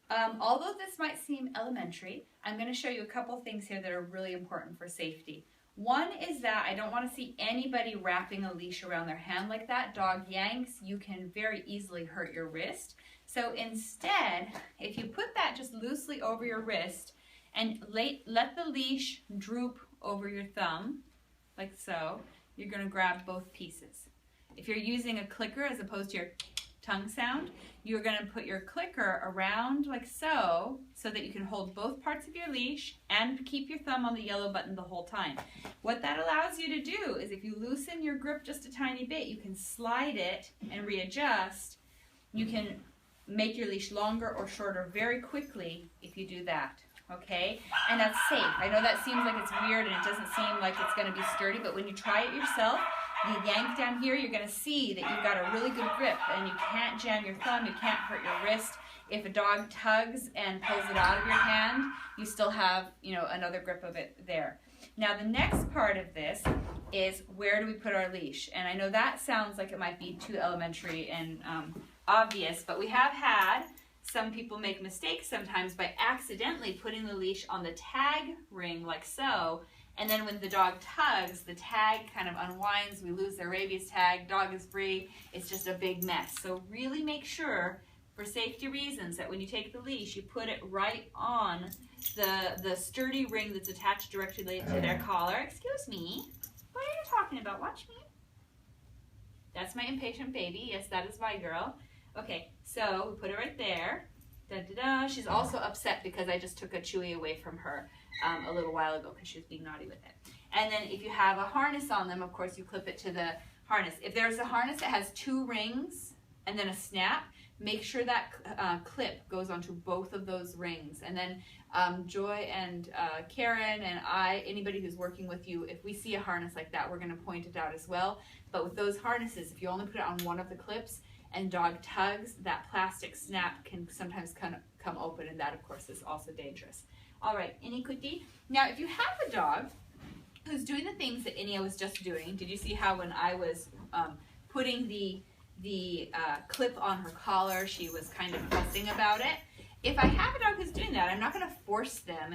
Although this might seem elementary, I'm going to show you a couple things here that are really important for safety. One is that I don't want to see anybody wrapping a leash around their hand like that. Dog yanks, you can very easily hurt your wrist. So instead, if you put that just loosely over your wrist and let the leash droop over your thumb, like so, you're going to grab both pieces. If you're using a clicker as opposed to your tongue sound, you're going to put your clicker around like so, so that you can hold both parts of your leash and keep your thumb on the yellow button the whole time. What that allows you to do is if you loosen your grip just a tiny bit, you can slide it and readjust. You can make your leash longer or shorter very quickly if you do that. Okay, and that's safe. I know that seems like it's weird and it doesn't seem like it's going to be sturdy, but when you try it yourself, you yank down here, you're going to see that you've got a really good grip and you can't jam your thumb, you can't hurt your wrist. If a dog tugs and pulls it out of your hand, you still have, another grip of it there. Now the next part of this is where do we put our leash? And I know that sounds like it might be too elementary and obvious, but we have had some people make mistakes sometimes by accidentally putting the leash on the tag ring like so, and then when the dog tugs, the tag kind of unwinds, we lose their rabies tag, dog is free, it's just a big mess. So really make sure, for safety reasons, that when you take the leash, you put it right on the sturdy ring that's attached directly to their collar. Excuse me, what are you talking about? Watch me. That's my impatient baby. Yes, that is my girl. Okay, so we put it right there. Da-da-da. She's also upset because I just took a Chewy away from her a little while ago because she was being naughty with it. And then if you have a harness on them, of course, you clip it to the harness. If there's a harness that has 2 rings and then a snap, make sure that clip goes onto both of those rings. And then Joy and Karen and anybody who's working with you, if we see a harness like that, we're going to point it out as well. But with those harnesses, if you only put it on one of the clips, and dog tugs, that plastic snap can sometimes come open, and that of course is also dangerous. All right, Innie Kuti. Now if you have a dog who's doing the things that Innie was just doing, did you see how when I was putting the clip on her collar, she was kind of fussing about it? If I have a dog who's doing that, I'm not going to force them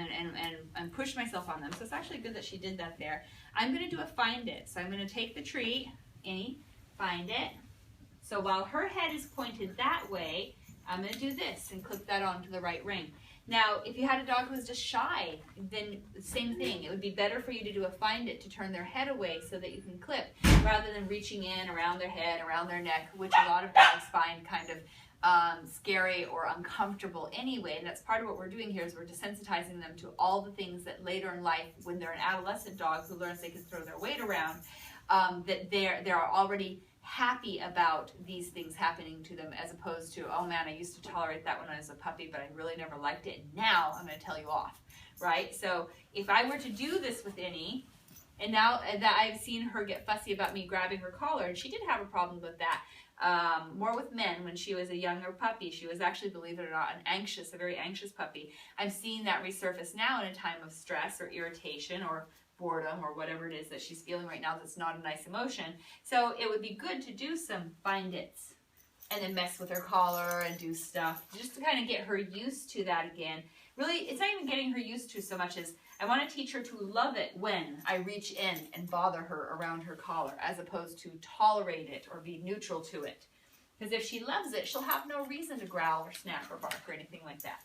and push myself on them. So it's actually good that she did that there. I'm going to do a find it. So I'm going to take the treat, Innie, find it. So while her head is pointed that way, I'm going to do this and clip that onto the right ring. Now, if you had a dog who was just shy, then same thing. It would be better for you to do a find it to turn their head away so that you can clip, rather than reaching in around their head, around their neck, which a lot of dogs find kind of scary or uncomfortable anyway. And that's part of what we're doing here is we're desensitizing them to all the things that later in life, when they're an adolescent dog who learns they can throw their weight around, that they're already happy about these things happening to them, as opposed to, oh man, I used to tolerate that when I was a puppy, but I really never liked it, and now I'm going to tell you off, right? So if I were to do this with Innie, and now that I've seen her get fussy about me grabbing her collar, and she did have a problem with that, more with men when she was a younger puppy. She was actually, believe it or not, a very anxious puppy. I'm seeing that resurface now in a time of stress or irritation or boredom or whatever it is that she's feeling right now that's not a nice emotion. So it would be good to do some find its and then mess with her collar and do stuff just to kind of get her used to that again. Really, it's not even getting her used to so much as I want to teach her to love it when I reach in and bother her around her collar, as opposed to tolerate it or be neutral to it. Because if she loves it, she'll have no reason to growl or snap or bark or anything like that.